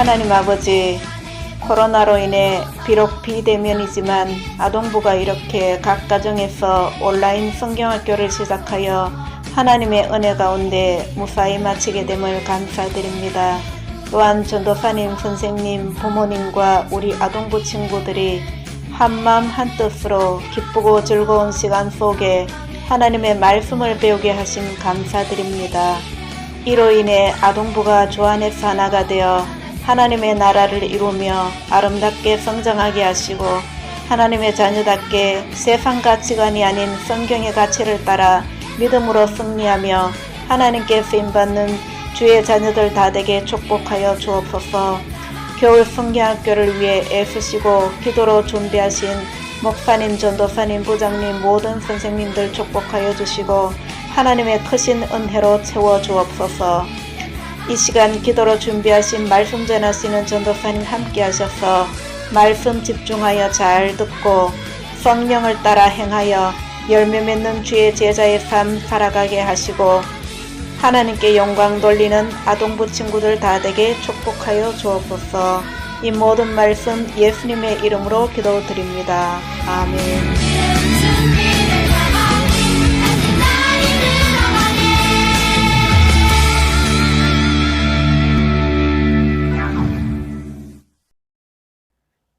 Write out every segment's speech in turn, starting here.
하나님 아버지, 코로나로 인해 비록 비대면이지만 아동부가 이렇게 각 가정에서 온라인 성경학교를 시작하여 하나님의 은혜 가운데 무사히 마치게 됨을 감사드립니다. 또한 전도사님, 선생님, 부모님과 우리 아동부 친구들이 한마음 한뜻으로 기쁘고 즐거운 시간 속에 하나님의 말씀을 배우게 하심 감사드립니다. 이로 인해 아동부가 주 안에서 하나가 되어 하나님의 나라를 이루며 아름답게 성장하게 하시고 하나님의 자녀답게 세상 가치관이 아닌 성경의 가치를 따라 믿음으로 승리하며 하나님께 쓰임받는 주의 자녀들 다 되게 축복하여 주옵소서. 겨울 성경학교를 위해 애쓰시고 기도로 준비하신 목사님, 전도사님, 부장님, 모든 선생님들 축복하여 주시고 하나님의 크신 은혜로 채워 주옵소서. 이 시간 기도로 준비하신 말씀 전하시는 전도사님 함께 하셔서 말씀 집중하여 잘 듣고 성령을 따라 행하여 열매 맺는 주의 제자의 삶 살아가게 하시고 하나님께 영광 돌리는 아동부 친구들 다 되게 축복하여 주옵소서. 이 모든 말씀 예수님의 이름으로 기도드립니다. 아멘.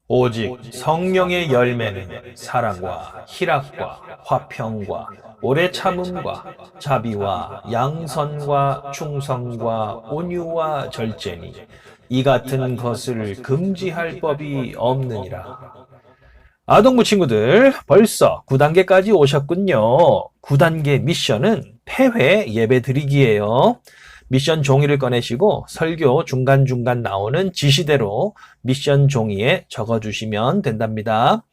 오직 성령의 열매는 사랑과 희락과 화평과 오래 참음과 자비와 양선과 충성과 온유와 절제니 이 같은 것을 금지할 법이 없느니라. 아동부 친구들, 벌써 9단계까지 오셨군요. 9단계 미션은 폐회 예배 드리기예요. 미션 종이를 꺼내시고 설교 중간중간 나오는 지시대로 미션 종이에 적어주시면 된답니다.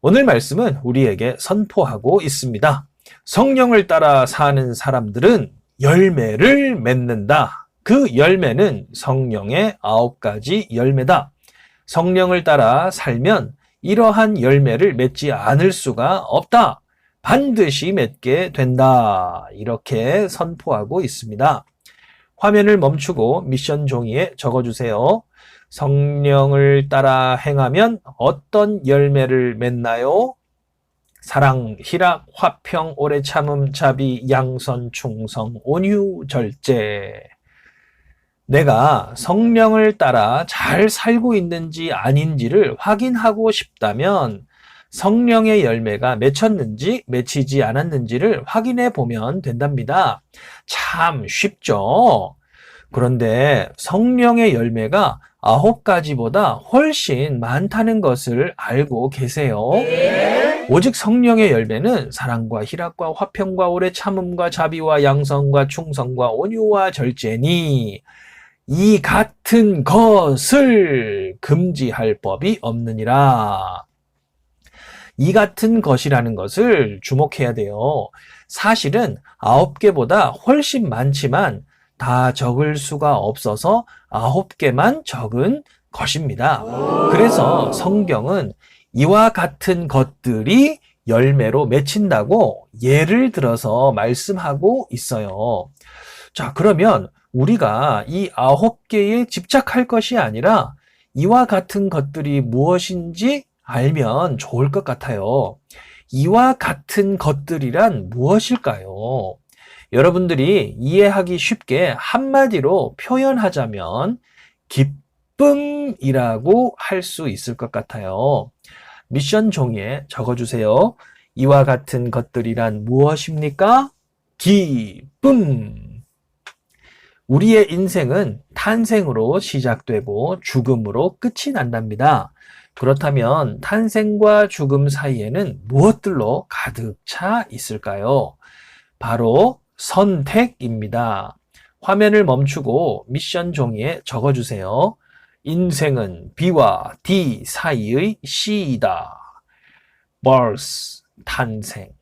오늘 말씀은 우리에게 선포하고 있습니다. 성령을 따라 사는 사람들은 열매를 맺는다. 그 열매는 성령의 9가지 열매다. 성령을 따라 살면 이러한 열매를 맺지 않을 수가 없다. 반드시 맺게 된다. 이렇게 선포하고 있습니다. 화면을 멈추고 미션 종이에 적어주세요. 성령을 따라 행하면 어떤 열매를 맺나요? 사랑, 희락, 화평, 오래 참음, 자비, 양선, 충성, 온유, 절제. 내가 성령을 따라 잘 살고 있는지 아닌지를 확인하고 싶다면 성령의 열매가 맺혔는지 맺히지 않았는지를 확인해 보면 된답니다. 참 쉽죠? 그런데 성령의 열매가 9가지보다 훨씬 많다는 것을 알고 계세요? 오직 성령의 열매는 사랑과 희락과 화평과 오래 참음과 자비와 양성과 충성과 온유와 절제니 이 같은 것을 금지할 법이 없느니라. 이 같은 것이라는 것을 주목해야 돼요. 사실은 9개보다 훨씬 많지만 다 적을 수가 없어서 9개만 적은 것입니다. 그래서 성경은 이와 같은 것들이 열매로 맺힌다고 예를 들어서 말씀하고 있어요. 자, 그러면 우리가 이 9개에 집착할 것이 아니라 이와 같은 것들이 무엇인지 알면 좋을 것 같아요. 이와 같은 것들이란 무엇일까요? 여러분들이 이해하기 쉽게 한마디로 표현하자면 기쁨이라고 할 수 있을 것 같아요. 미션 종이에 적어주세요. 이와 같은 것들이란 무엇입니까? 기쁨. 우리의 인생은 탄생으로 시작되고 죽음으로 끝이 난답니다. 그렇다면 탄생과 죽음 사이에는 무엇들로 가득 차 있을까요? 바로 선택입니다. 화면을 멈추고 미션 종이에 적어주세요. 인생은 B와 D 사이의 C이다. birth, 탄생,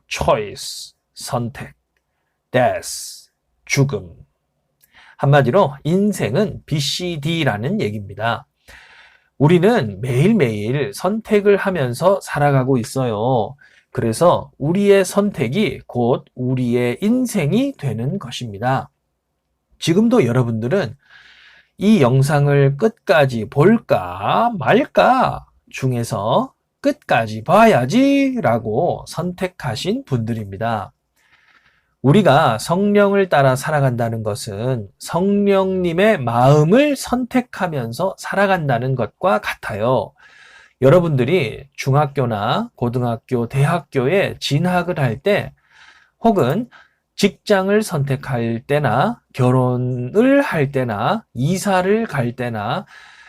choice, 선택, death, 죽음. 한마디로 인생은 BCD라는 얘기입니다. 우리는 매일매일 선택을 하면서 살아가고 있어요. 그래서 우리의 선택이 곧 우리의 인생이 되는 것입니다. 지금도 여러분들은 이 영상을 끝까지 볼까 말까 중에서 끝까지 봐야지 라고 선택하신 분들입니다. 우리가 성령을 따라 살아간다는 것은 성령님의 마음을 선택하면서 살아간다는 것과 같아요. 여러분들이 중학교나 고등학교, 대학교에 진학을 할 때 혹은 직장을 선택할 때나 결혼을 할 때나 이사를 갈 때나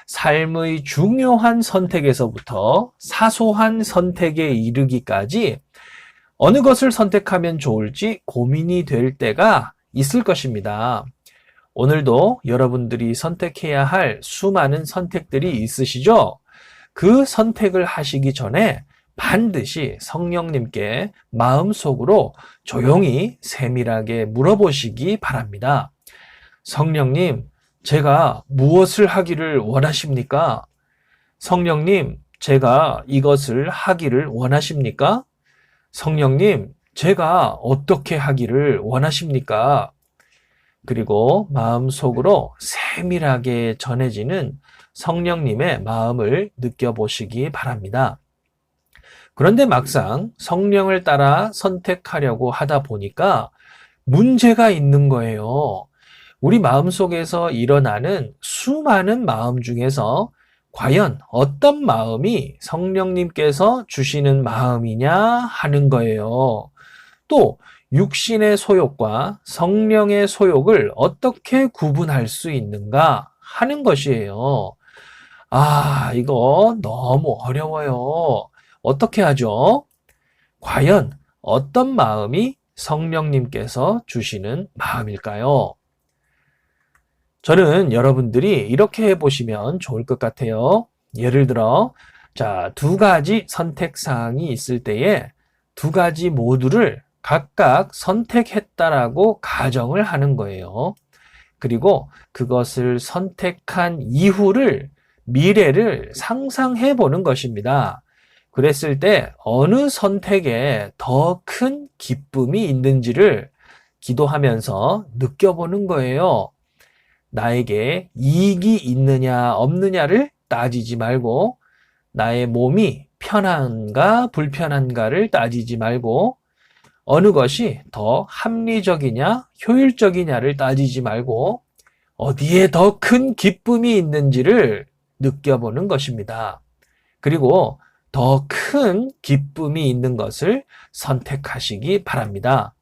삶의 중요한 선택에서부터 사소한 선택에 이르기까지 어느 것을 선택하면 좋을지 고민이 될 때가 있을 것입니다. 오늘도 여러분들이 선택해야 할 수많은 선택들이 있으시죠? 그 선택을 하시기 전에 반드시 성령님께 마음속으로 조용히 세밀하게 물어보시기 바랍니다. 성령님, 제가 무엇을 하기를 원하십니까? 성령님, 제가 이것을 하기를 원하십니까? 성령님, 제가 어떻게 하기를 원하십니까? 그리고 마음속으로 세밀하게 전해지는 성령님의 마음을 느껴보시기 바랍니다. 그런데 막상 성령을 따라 선택하려고 하다 보니까 문제가 있는 거예요. 우리 마음속에서 일어나는 수많은 마음 중에서 과연 어떤 마음이 성령님께서 주시는 마음이냐 하는 거예요. 또 육신의 소욕과 성령의 소욕을 어떻게 구분할 수 있는가 하는 것이에요. 이거 너무 어려워요. 어떻게 하죠? 과연 어떤 마음이 성령님께서 주시는 마음일까요? 저는 여러분들이 이렇게 해보시면 좋을 것 같아요. 예를 들어, 두 가지 선택사항이 있을 때에 두 가지 모두를 각각 선택했다라고 가정을 하는 거예요. 그리고 그것을 선택한 이후를, 미래를 상상해 보는 것입니다. 그랬을 때 어느 선택에 더 큰 기쁨이 있는지를 기도하면서 느껴보는 거예요. 나에게 이익이 있느냐 없느냐를 따지지 말고 나의 몸이 편한가 불편한가를 따지지 말고 어느 것이 더 합리적이냐 효율적이냐를 따지지 말고 어디에 더 큰 기쁨이 있는지를 느껴보는 것입니다. 그리고 더 큰 기쁨이 있는 것을 선택하시기 바랍니다.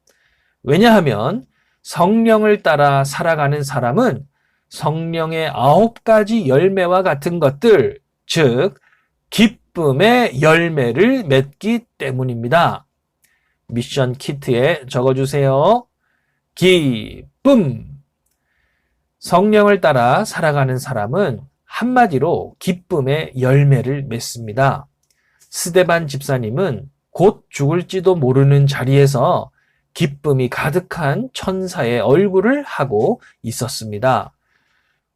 왜냐하면 성령을 따라 살아가는 사람은 성령의 9가지 열매와 같은 것들, 즉 기쁨의 열매를 맺기 때문입니다. 미션 키트에 적어주세요. 기쁨. 성령을 따라 살아가는 사람은 한마디로 기쁨의 열매를 맺습니다. 스데반 집사님은 곧 죽을지도 모르는 자리에서 기쁨이 가득한 천사의 얼굴을 하고 있었습니다.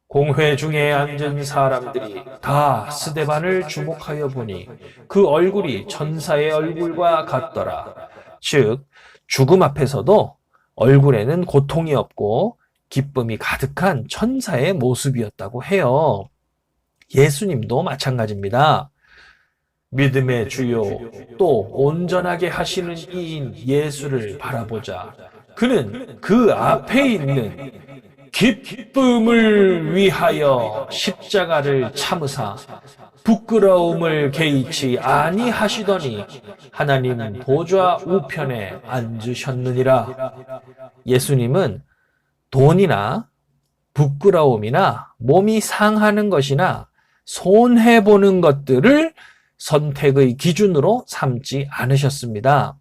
공회 중에 앉은 사람들이 다 스데반을 주목하여 보니 그 얼굴이 천사의 얼굴과 같더라. 즉, 죽음 앞에서도 얼굴에는 고통이 없고 기쁨이 가득한 천사의 모습이었다고 해요. 예수님도 마찬가지입니다. 믿음의 주요 또 온전하게 하시는 이인 예수를 바라보자. 그는 그 앞에 있는 기쁨을 위하여 십자가를 참으사 부끄러움을 개의치 아니하시더니 하나님 보좌 우편에 앉으셨느니라. 예수님은 돈이나 부끄러움이나 몸이 상하는 것이나 손해보는 것들을 선택의 기준으로 삼지 않으셨습니다.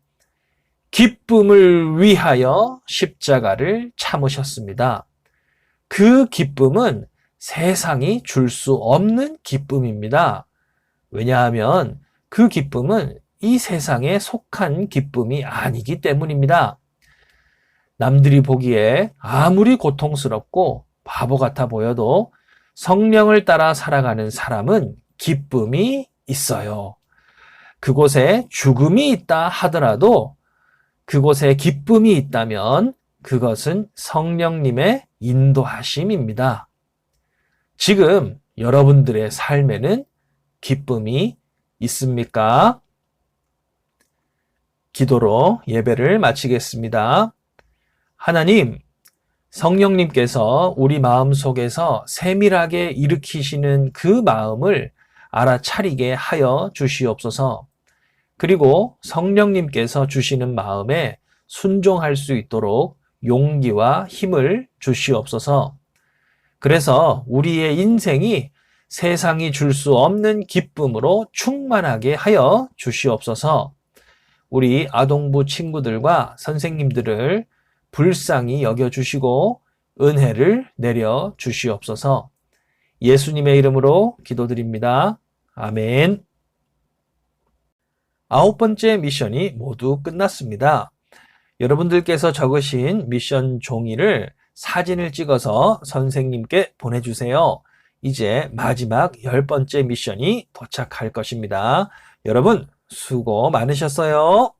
기쁨을 위하여 십자가를 참으셨습니다. 그 기쁨은 세상이 줄 수 없는 기쁨입니다. 왜냐하면 그 기쁨은 이 세상에 속한 기쁨이 아니기 때문입니다. 남들이 보기에 아무리 고통스럽고 바보 같아 보여도 성령을 따라 살아가는 사람은 기쁨이 있어요. 그곳에 죽음이 있다 하더라도 그곳에 기쁨이 있다면 그것은 성령님의 인도하심입니다. 지금 여러분들의 삶에는 기쁨이 있습니까? 기도로 예배를 마치겠습니다. 하나님, 성령님께서 우리 마음 속에서 세밀하게 일으키시는 그 마음을 알아차리게 하여 주시옵소서. 그리고 성령님께서 주시는 마음에 순종할 수 있도록 용기와 힘을 주시옵소서. 그래서 우리의 인생이 세상이 줄 수 없는 기쁨으로 충만하게 하여 주시옵소서. 우리 아동부 친구들과 선생님들을 불쌍히 여겨주시고 은혜를 내려 주시옵소서. 예수님의 이름으로 기도드립니다. 아멘. 9번째 미션이 모두 끝났습니다. 여러분들께서 적으신 미션 종이를 사진을 찍어서 선생님께 보내주세요. 이제 마지막 10번째 미션이 도착할 것입니다. 여러분 수고 많으셨어요.